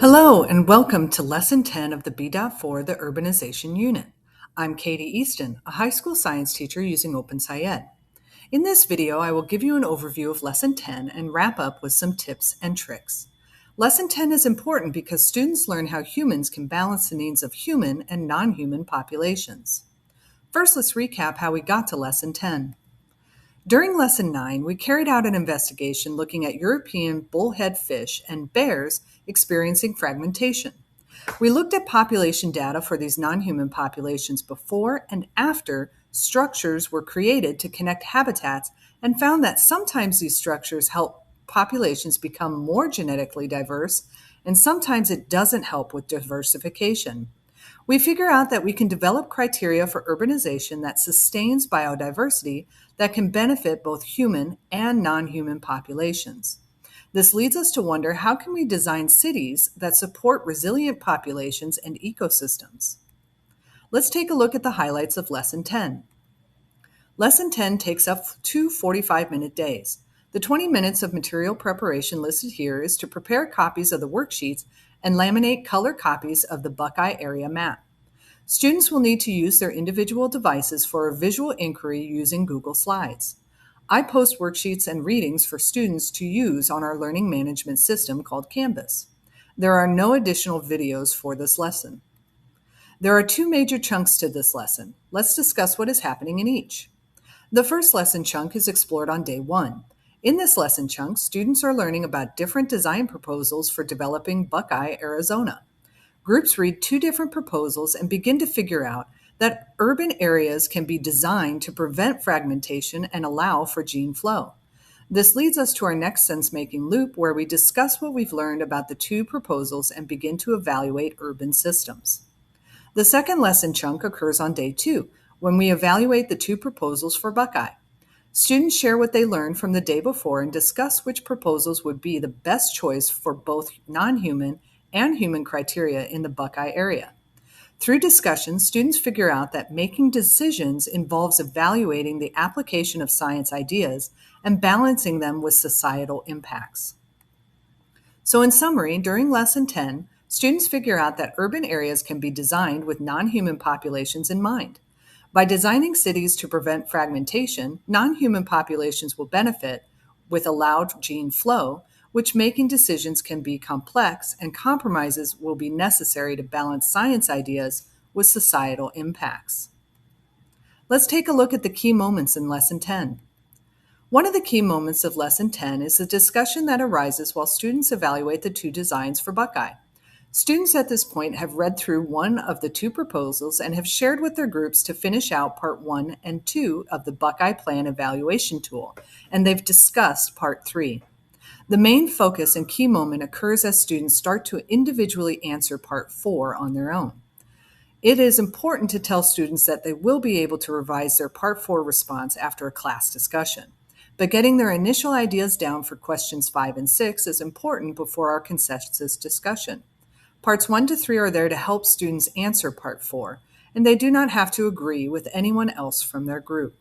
Hello and welcome to Lesson 10 of the B.4, the Urbanization Unit. I'm Katie Easton, a high school science teacher using OpenSciEd. In this video, I will give you an overview of Lesson 10 and wrap up with some tips and tricks. Lesson 10 is important because students learn how humans can balance the needs of human and non-human populations. First, let's recap how we got to Lesson 10. During Lesson 9, we carried out an investigation looking at European bullhead fish and bears experiencing fragmentation. We looked at population data for these non-human populations before and after structures were created to connect habitats and found that sometimes these structures help populations become more genetically diverse, and sometimes it doesn't help with diversification. We figure out that we can develop criteria for urbanization that sustains biodiversity that can benefit both human and non-human populations. This leads us to wonder, how can we design cities that support resilient populations and ecosystems? Let's take a look at the highlights of Lesson 10. Lesson 10 takes up 2 45-minute days. The 20 minutes of material preparation listed here is to prepare copies of the worksheets and laminate color copies of the Buckeye area map. Students will need to use their individual devices for a visual inquiry using Google Slides. I post worksheets and readings for students to use on our learning management system called Canvas. There are no additional videos for this lesson. There are 2 major chunks to this lesson. Let's discuss what is happening in each. The first lesson chunk is explored on day 1. In this lesson chunk, students are learning about different design proposals for developing Buckeye, Arizona. Groups read 2 different proposals and begin to figure out that urban areas can be designed to prevent fragmentation and allow for gene flow. This leads us to our next sense-making loop, where we discuss what we've learned about the 2 proposals and begin to evaluate urban systems. The second lesson chunk occurs on day 2, when we evaluate the 2 proposals for Buckeye. Students share what they learned from the day before and discuss which proposals would be the best choice for both non-human and human criteria in the Buckeye area. Through discussion, students figure out that making decisions involves evaluating the application of science ideas and balancing them with societal impacts. So in summary, during Lesson 10, students figure out that urban areas can be designed with non-human populations in mind. By designing cities to prevent fragmentation, non-human populations will benefit with allowed gene flow, which making decisions can be complex, and compromises will be necessary to balance science ideas with societal impacts. Let's take a look at the key moments in Lesson 10. One of the key moments of Lesson 10 is the discussion that arises while students evaluate the 2 designs for Buckeye. Students at this point have read through one of the 2 proposals and have shared with their groups to finish out Part 1 and 2 of the Buckeye Plan Evaluation Tool, and they've discussed Part 3. The main focus and key moment occurs as students start to individually answer Part 4 on their own. It is important to tell students that they will be able to revise their Part 4 response after a class discussion, but getting their initial ideas down for questions 5 and 6 is important before our consensus discussion. Parts 1 to 3 are there to help students answer Part 4, and they do not have to agree with anyone else from their group.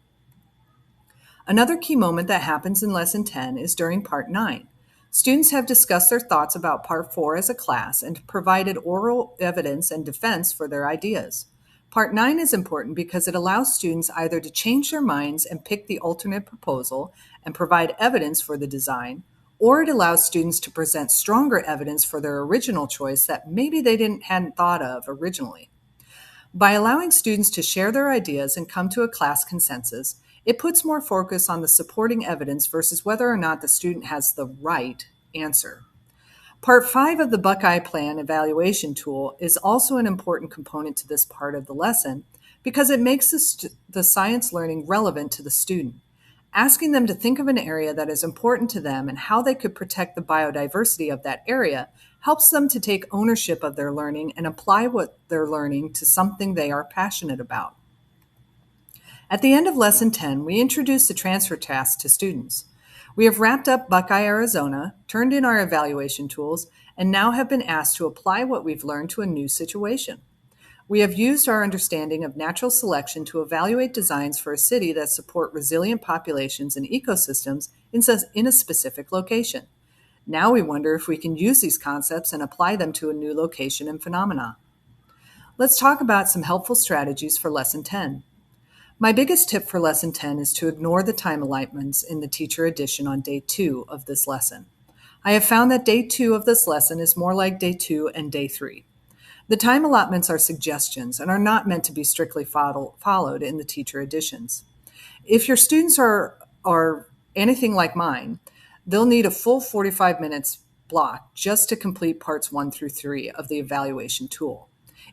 Another key moment that happens in Lesson 10 is during Part 9. Students have discussed their thoughts about Part 4 as a class and provided oral evidence and defense for their ideas. Part 9 is important because it allows students either to change their minds and pick the alternate proposal and provide evidence for the design, or it allows students to present stronger evidence for their original choice that maybe they hadn't thought of originally. By allowing students to share their ideas and come to a class consensus, it puts more focus on the supporting evidence versus whether or not the student has the right answer. Part 5 of the Buckeye Plan Evaluation Tool is also an important component to this part of the lesson because it makes the science learning relevant to the student. Asking them to think of an area that is important to them and how they could protect the biodiversity of that area helps them to take ownership of their learning and apply what they're learning to something they are passionate about. At the end of Lesson 10, we introduce the transfer task to students. We have wrapped up Buckeye, Arizona, turned in our evaluation tools, and now have been asked to apply what we've learned to a new situation. We have used our understanding of natural selection to evaluate designs for a city that support resilient populations and ecosystems in a specific location. Now we wonder if we can use these concepts and apply them to a new location and phenomena. Let's talk about some helpful strategies for Lesson 10. My biggest tip for Lesson 10 is to ignore the time alignments in the teacher edition on day 2 of this lesson. I have found that day 2 of this lesson is more like day 2 and day 3. The time allotments are suggestions and are not meant to be strictly followed in the teacher editions. If your students are anything like mine, they'll need a full 45 minutes block just to complete parts 1 through 3 of the evaluation tool.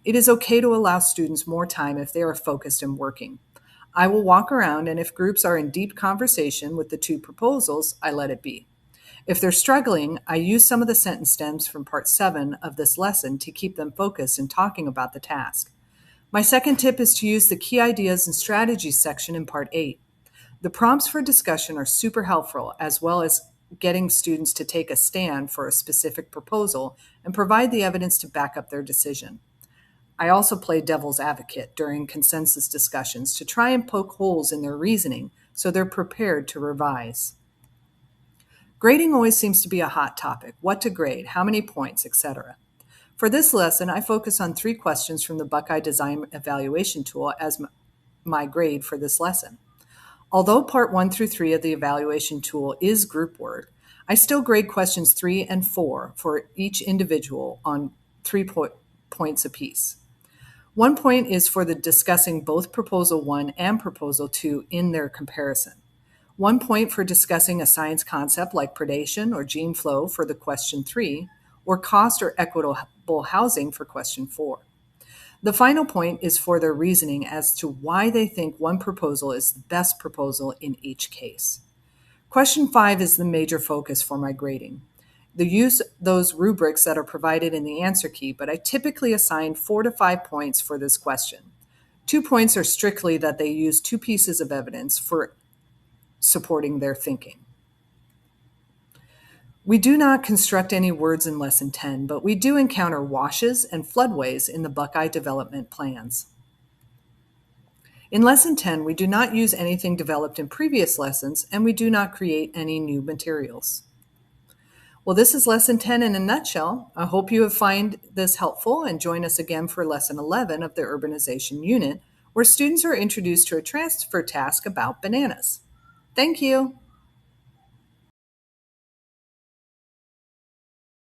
It is okay to allow students more time if they are focused and working. I will walk around, and if groups are in deep conversation with the 2 proposals, I let it be. If they're struggling, I use some of the sentence stems from part 7 of this lesson to keep them focused and talking about the task. My second tip is to use the key ideas and strategies section in part 8. The prompts for discussion are super helpful, as well as getting students to take a stand for a specific proposal and provide the evidence to back up their decision. I also play devil's advocate during consensus discussions to try and poke holes in their reasoning so they're prepared to revise. Grading always seems to be a hot topic: what to grade, how many points, etc. For this lesson, I focus on 3 questions from the Buckeye Design Evaluation Tool as my grade for this lesson. Although part 1 through 3 of the evaluation tool is group work, I still grade questions 3 and 4 for each individual on 3 points apiece. 1 point is for the discussing both Proposal 1 and Proposal 2 in their comparison. 1 point for discussing a science concept like predation or gene flow for the question 3, or cost or equitable housing for question 4. The final point is for their reasoning as to why they think one proposal is the best proposal in each case. Question 5 is the major focus for my grading. They use those rubrics that are provided in the answer key, but I typically assign 4 to 5 points for this question. 2 points are strictly that they use 2 pieces of evidence for supporting their thinking. We do not construct any words in Lesson 10, but we do encounter washes and floodways in the Buckeye development plans. In Lesson 10, we do not use anything developed in previous lessons, and we do not create any new materials. Well, this is Lesson 10 in a nutshell. I hope you have find this helpful and join us again for Lesson 11 of the Urbanization Unit, where students are introduced to a transfer task about bananas. Thank you.